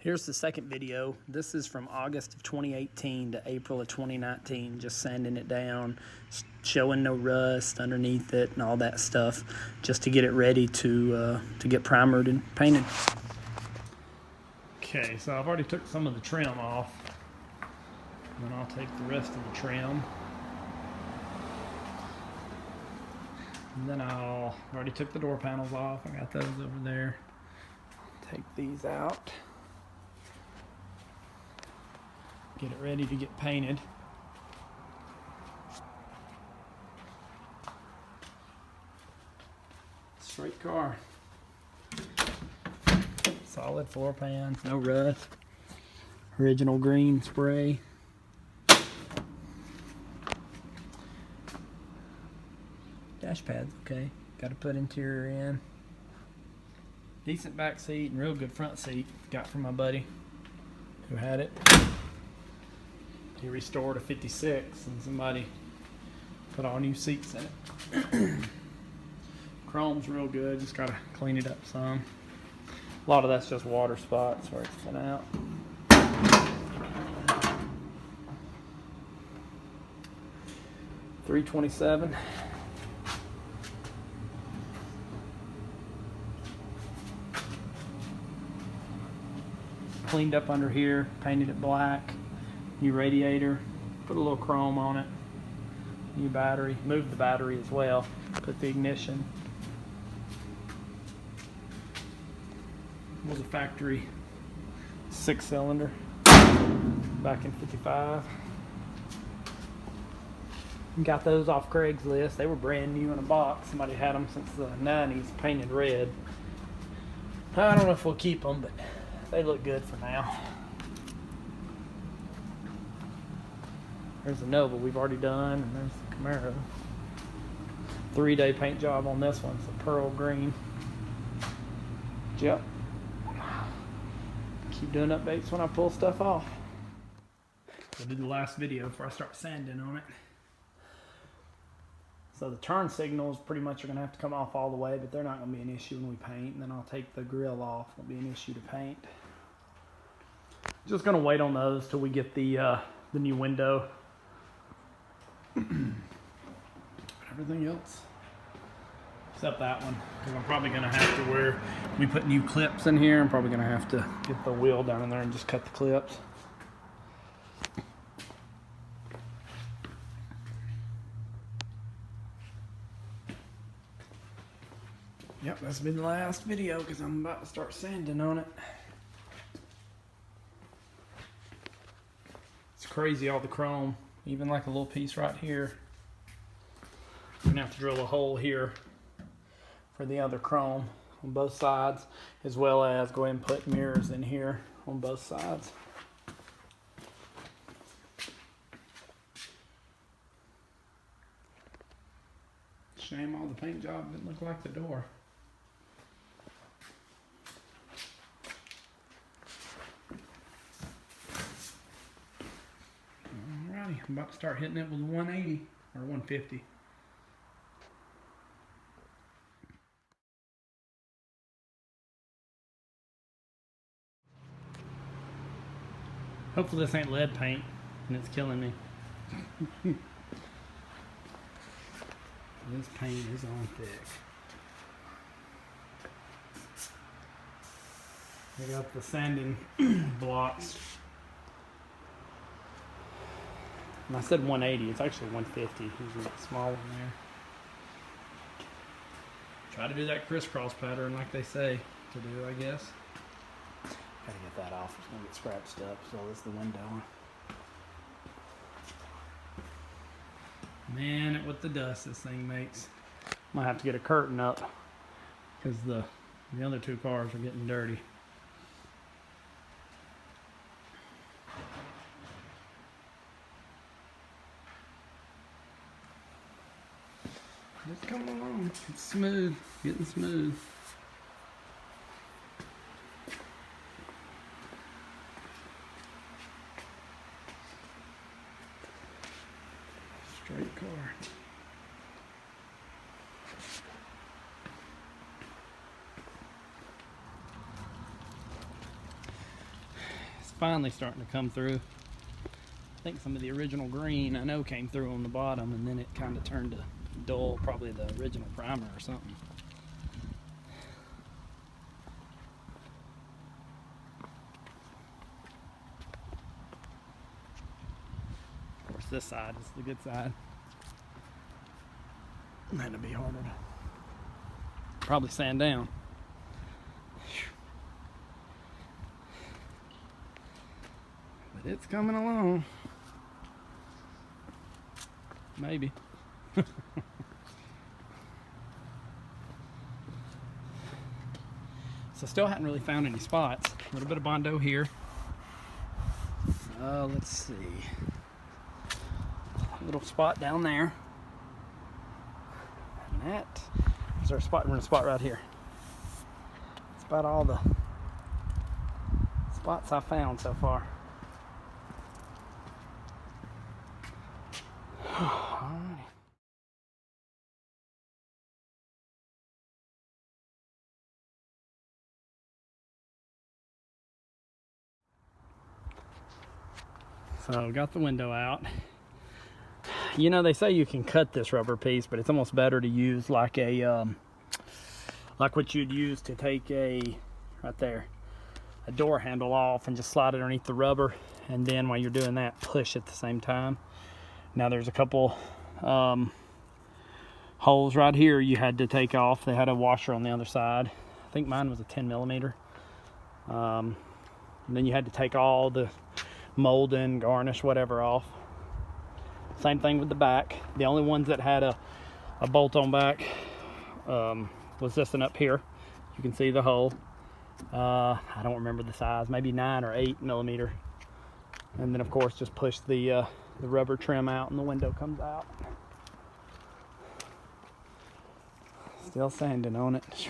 Here's the second video. This is from August of 2018 to April of 2019, just sanding it down, showing no rust underneath it and all that stuff, just to get it ready to get primered and painted. Okay, so I've already took some of the trim off. Then I'll take the rest of the trim. And then I already took the door panels off. I got those over there. Take these out. Get it ready to get painted. Straight car. Solid floor pans, no rust. Original green spray. Dash pad's okay. Got to put interior in. Decent back seat and real good front seat. Got from my buddy who had it. He restored a 56 and somebody put all new seats in it. Chrome's real good, just gotta clean it up some. A lot of that's just water spots where it's been out. $327. Cleaned up under here, painted it black. New radiator, put a little chrome on it. New battery, moved the battery as well. Put the ignition. It was a factory 6-cylinder back in '55. Got those off Craigslist. They were brand new in a box. Somebody had them since the '90s, painted red. I don't know if we'll keep them, but they look good for now. There's the Nova we've already done, and there's the Camaro. 3-day paint job on this one. It's a pearl green. Yep. Keep doing updates when I pull stuff off. I'll do the last video before I start sanding on it. So the turn signals pretty much are going to have to come off all the way, but they're not going to be an issue when we paint. And then I'll take the grill off. Won't be an issue to paint. Just going to wait on those till we get the new window. Everything else except that one, because I'm probably going to have to, where we put new clips in here, I'm probably going to have to get the wheel down in there and just cut the clips. Yep, that's been the last video because I'm about to start sanding on it. It's crazy, all the chrome, even like a little piece right here. I'm gonna have to drill a hole here for the other chrome on both sides, as well as go ahead and put mirrors in here on both sides. Shame all the paint job didn't look like the door. Alrighty, I'm about to start hitting it with a 180 or 150. Hopefully this ain't lead paint and it's killing me. This paint is on thick. I got the sanding blocks. And I said 180, it's actually 150. There's a small one there. Try to do that crisscross pattern like they say to do, I guess. Gotta get that off, it's gonna get scratched up, so this is the window. Man, with the dust this thing makes. Might have to get a curtain up because the other two cars are getting dirty. Just come along, it's smooth, getting smooth. Straight car. finally starting to come through. I think some of the original green I know came through on the bottom, and then it kind of turned to dull, probably the original primer or something. Of course, this side is the good side. That'll be harder to probably sand down. But it's coming along. Maybe. So still hadn't really found any spots. A little bit of Bondo here. Let's see. A little spot down there. And that is our spot. We're in a spot right here. That's about all the spots I found so far. Alrighty. So got the window out. You know, they say you can cut this rubber piece, but it's almost better to use like a like what you'd use to take a door handle off and just slide it underneath the rubber, and then while you're doing that, push at the same time. Now there's a couple holes right here you had to take off. They had a washer on the other side. I think mine was a 10mm. And then you had to take all the molding, garnish, whatever off. Same thing with the back. The only ones that had a bolt on back was this one up here. You can see the hole. I don't remember the size, maybe 9 or 8mm. And then of course just push the rubber trim out and the window comes out. Still sanding on it.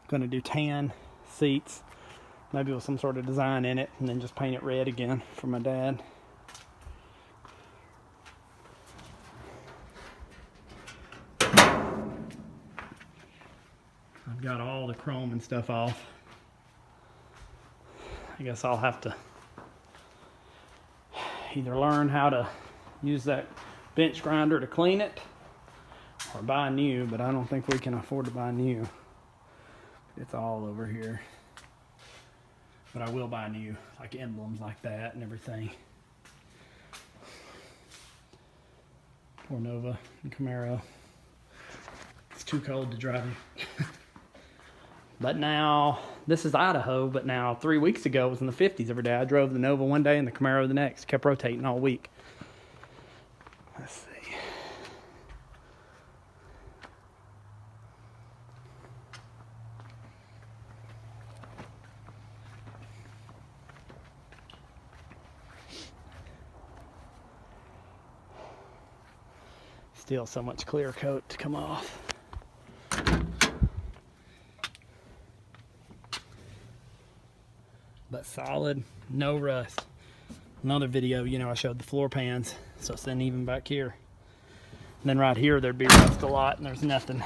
Gonna do tan seats, maybe with some sort of design in it, and then just paint it red again for my dad. I've got all the chrome and stuff off. I guess I'll have to either learn how to use that bench grinder to clean it or buy new, but I don't think we can afford to buy new. It's all over here. But I will buy new, like emblems like that and everything. Poor Nova and Camaro. It's too cold to drive them. But now, this is Idaho, but now 3 weeks ago it was in the 50s every day. I drove the Nova one day and the Camaro the next. Kept rotating all week. Let's see. Still so much clear coat to come off. But solid, no rust. Another video, you know, I showed the floor pans, so it's then even back here. And then right here there'd be rust a lot, and there's nothing.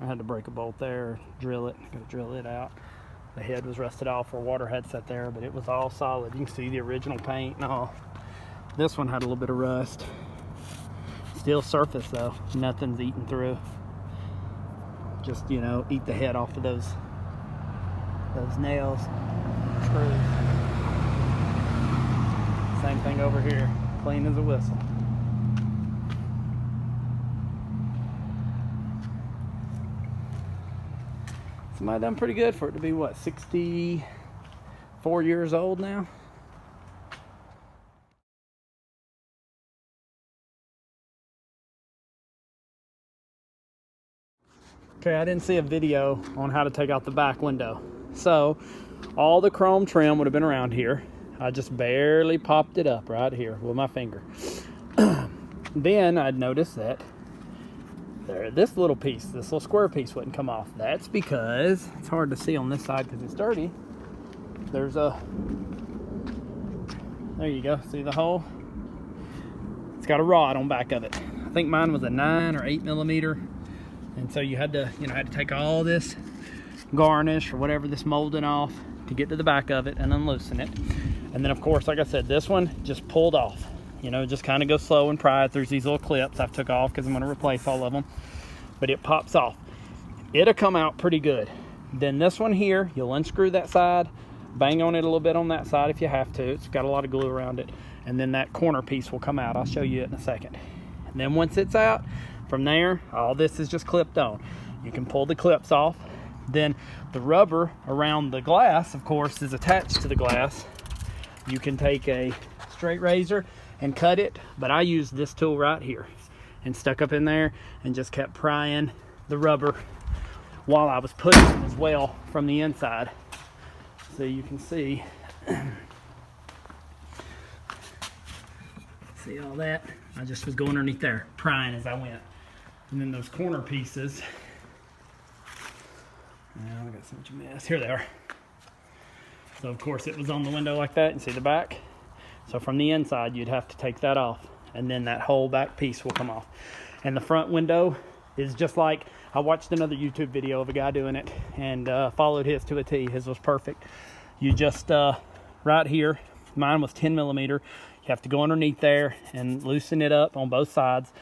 I had to break a bolt there, drill it, gotta drill it out. The head was rusted off where water had set there, but it was all solid. You can see the original paint and all. This one had a little bit of rust. Still surface though, nothing's eating through. Just, you know, eat the head off of those nails, screws. Same thing over here, clean as a whistle. Somebody done pretty good for it to be, what, 64 years old now? Okay, I didn't see a video on how to take out the back window. So, all the chrome trim would have been around here. I just barely popped it up right here with my finger. Then I'd noticed that this little piece, this little square piece wouldn't come off. That's because, it's hard to see on this side because it's dirty. There you go, see the hole? it's got a rod on back of it. I think mine was a 9 or 8 millimeter. And so you had to, had to take all this garnish or whatever, this molding off to get to the back of it and unloosen it. And then of course, like I said, this one just pulled off. Just kind of go slow and pry it. There's these little clips I've took off because I'm going to replace all of them. But it pops off. It'll come out pretty good. Then this one here, you'll unscrew that side, bang on it a little bit on that side if you have to. It's got a lot of glue around it. And then that corner piece will come out. I'll show you it in a second. And then once it's out, from there, all this is just clipped on. You can pull the clips off. Then the rubber around the glass, of course, is attached to the glass. You can take a straight razor and cut it, but I used this tool right here and stuck up in there and just kept prying the rubber while I was putting it as well from the inside. So you can see all that. I just was going underneath there, prying as I went. And then those corner pieces, now I got so much mess. Here they are. So of course it was on the window like that. You see the back? So from the inside, you'd have to take that off, and then that whole back piece will come off. And the front window is just like, I watched another YouTube video of a guy doing it and followed his to a T. His was perfect. You just, right here, mine was 10 millimeter. You have to go underneath there and loosen it up on both sides.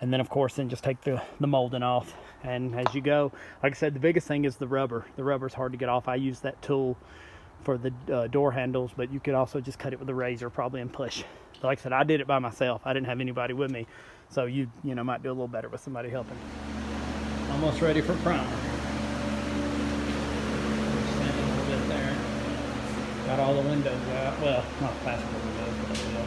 And then of course, then just take the molding off. And as you go, like I said, the biggest thing is the rubber. The rubber's hard to get off. I use that tool for the door handles, but you could also just cut it with a razor probably and push. So like I said, I did it by myself. I didn't have anybody with me. So you might do a little better with somebody helping. Almost ready for primer. Stand a little bit there. Got all the windows out. Well, not passenger windows, but I will.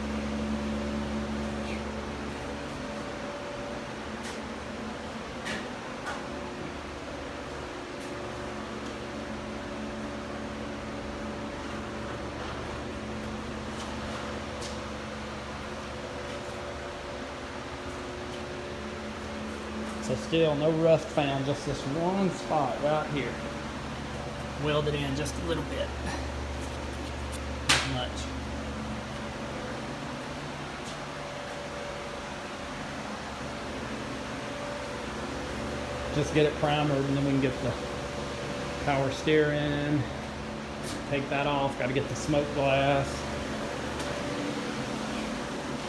So still no rust found, just this one spot right here. Welded in just a little bit. Not much. Just get it primered and then we can get the power steering. Take that off, gotta get the smoke glass.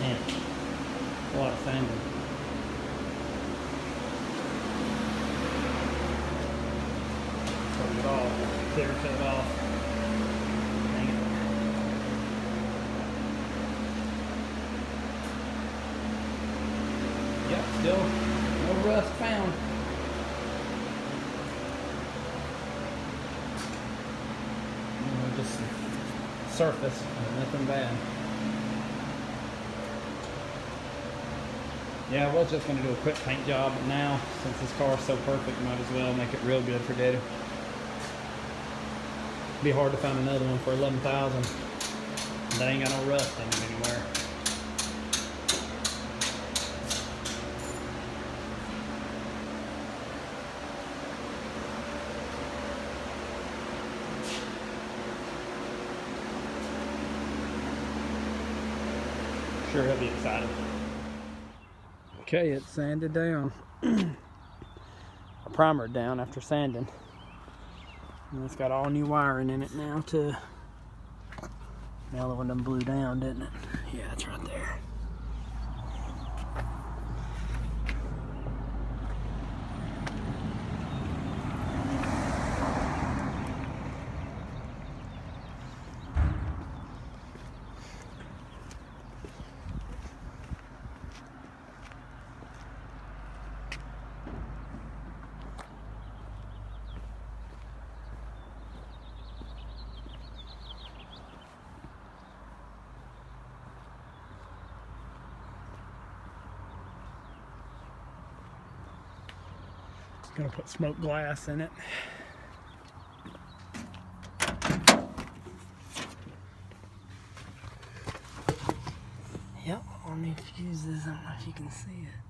Man, a lot of sanding. Clear it off. Hang it. Yep, still no rust found. Just surface, nothing bad. Yeah, I was just going to do a quick paint job, but now, since this car is so perfect, might as well make it real good for Daddy. Be hard to find another one for 11,000. They ain't got no rust in them anywhere. Sure, he'll be excited. Okay, it's sanded down. I primered down after sanding. And it's got all new wiring in it now too. The other one done blew down, didn't it? Yeah, it's right there. Gonna put smoked glass in it. Yep, on these fuses, I don't know if you can see it.